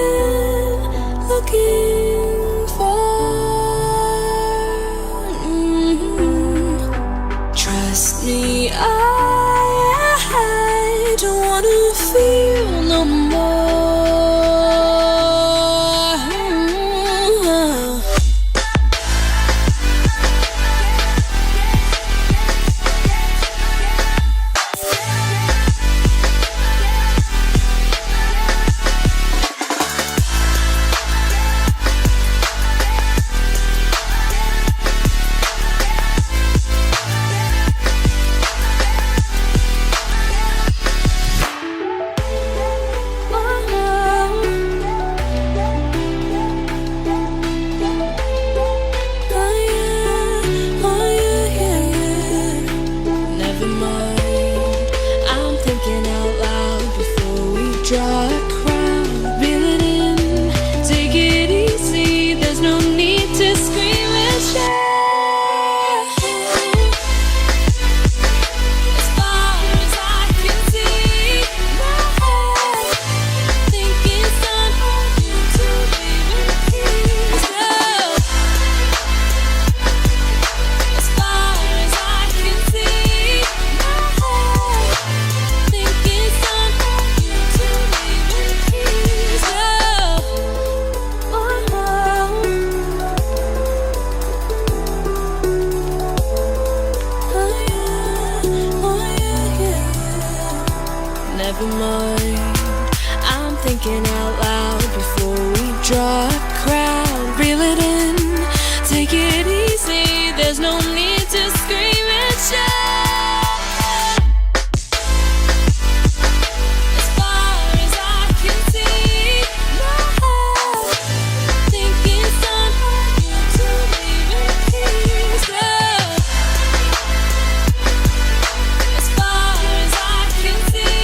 been looking for. Trust me, I don't wanna feel no more. Never mind, I'm thinking out loud before we draw a crowd. Reel it in, take it easy, there's no need to scream and shout. As far as I can see, my heart think it's time for you to leave in peace. As far as I can see,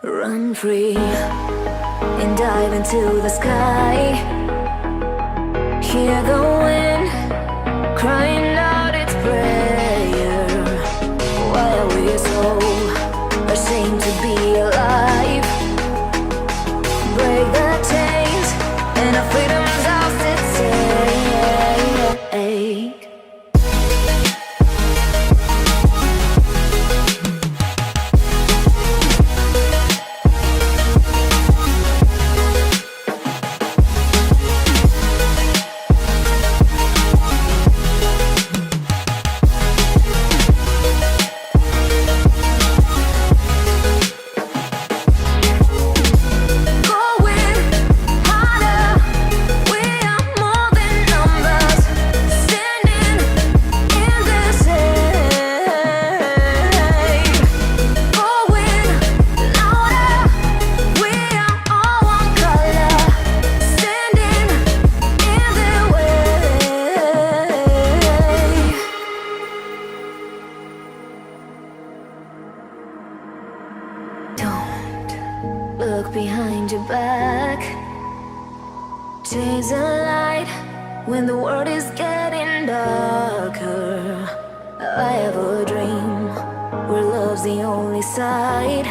run free and dive into the sky. Hear the wind crying out its prayer. Why are we so ashamed to be alive? Break the chains and our freedom's ours to take. Look behind your back. Chase a light when the world is getting darker. I have a dream where love's the only side.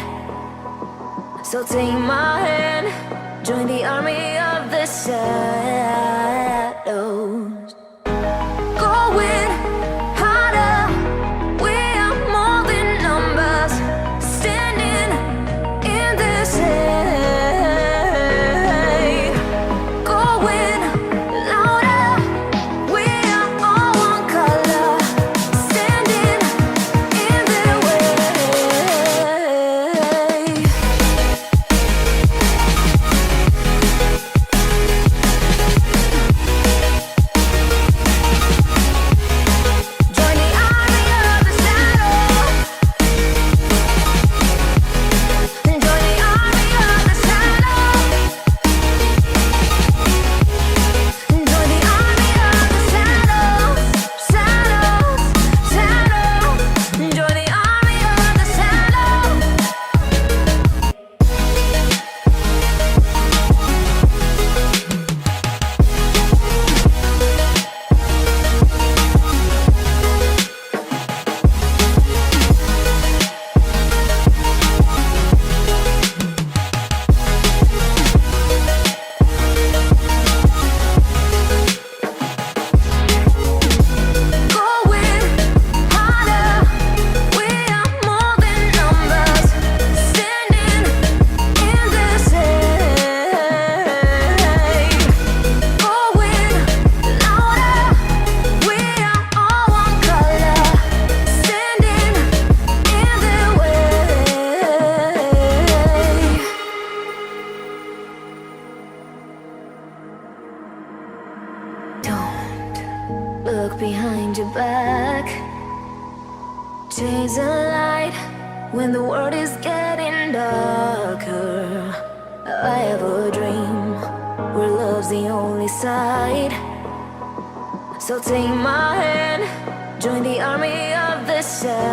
So take my hand, join the army of the shadows. Going harder, we are more than numbers. Standing in this hate. Going louder, we are all one color. Standing in their way. behind your back. Chase a light when the world is getting darker. I have a dream where love's the only side. So take my hand, join the army of the shadows.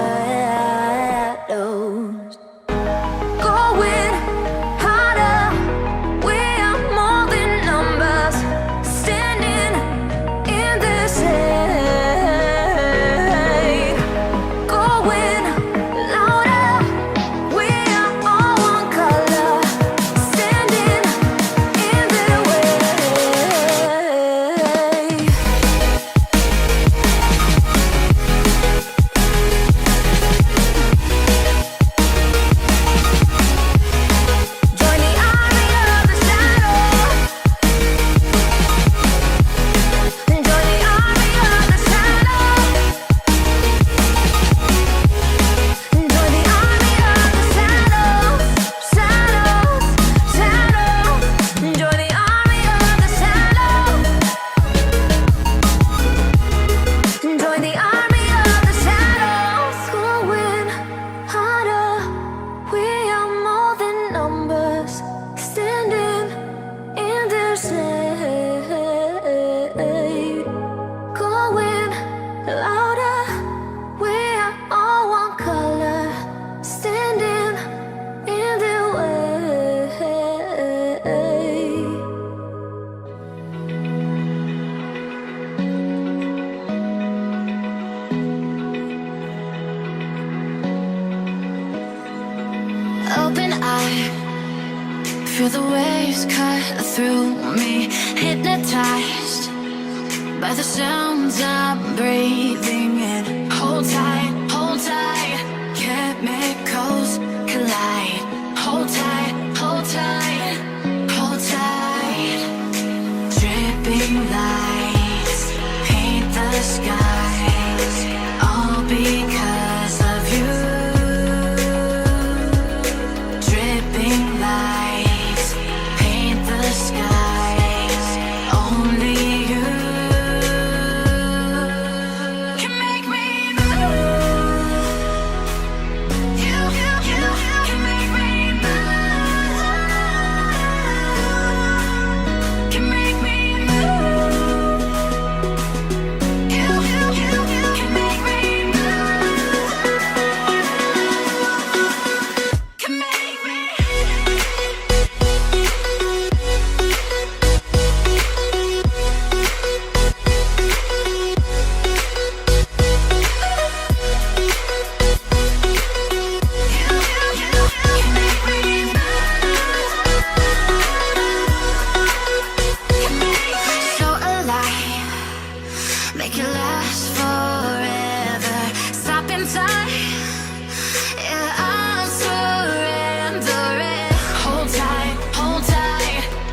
Going harder, we are more than numbers, standing in the shade. Going louder, we are all one color, standing in the way. Join the army of the shadows. Join the army of the shadows. Join the army of the shadows. Shadows, shadows. Join the army of the shadows. Join the army of the shadows. Going harder, we are more than numbers, standing in the shade. Going louder, we are all one color, standing in the way. Open eye, feel the waves cut through me, hypnotized by the sounds I'm breathing in. Hold tight, chemicals collide. Hold tight, hold tight, hold tight. Dripping lights paint the skies, all because of you. Dripping lights paint the skies, only you can make me move. You can make me move. Can make me move. You can make me move. Can make me. So alive, make it last forever. Stop in time, yeah, I'm surrendering. Hold tight,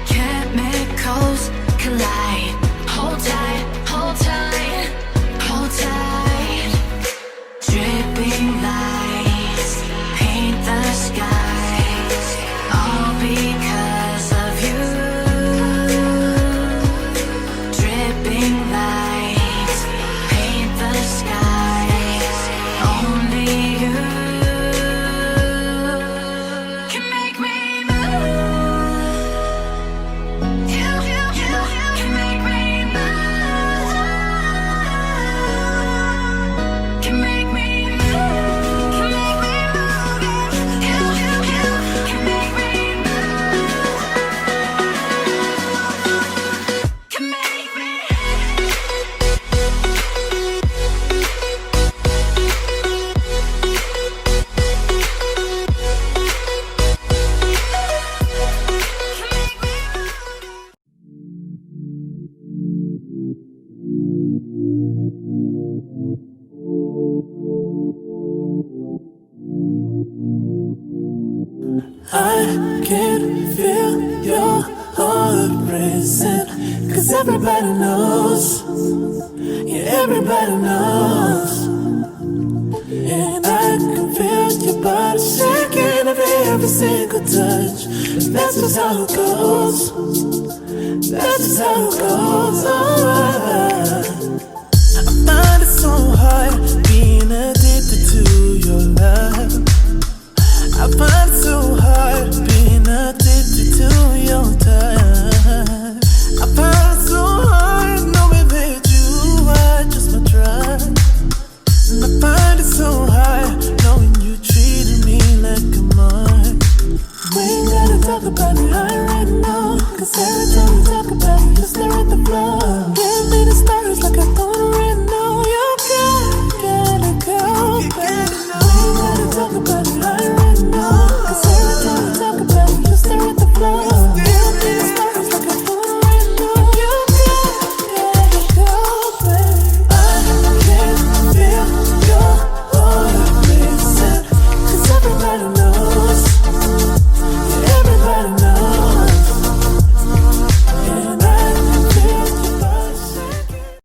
chemicals collide. Hold tight, hold tight, hold tight. Dripping lights paint the skies, all because of you. Dripping lights paint the skies, only you can make me move. You can make me move. Can make me move. Can make me move. You can make me move. Can make me. I can feel your heart racing, 'cause everybody knows, yeah, everybody knows. And I can feel your body shaking every single touch. That's just how it goes. That's just how it goes. Oh, I'm so hard being addicted to your love. I find so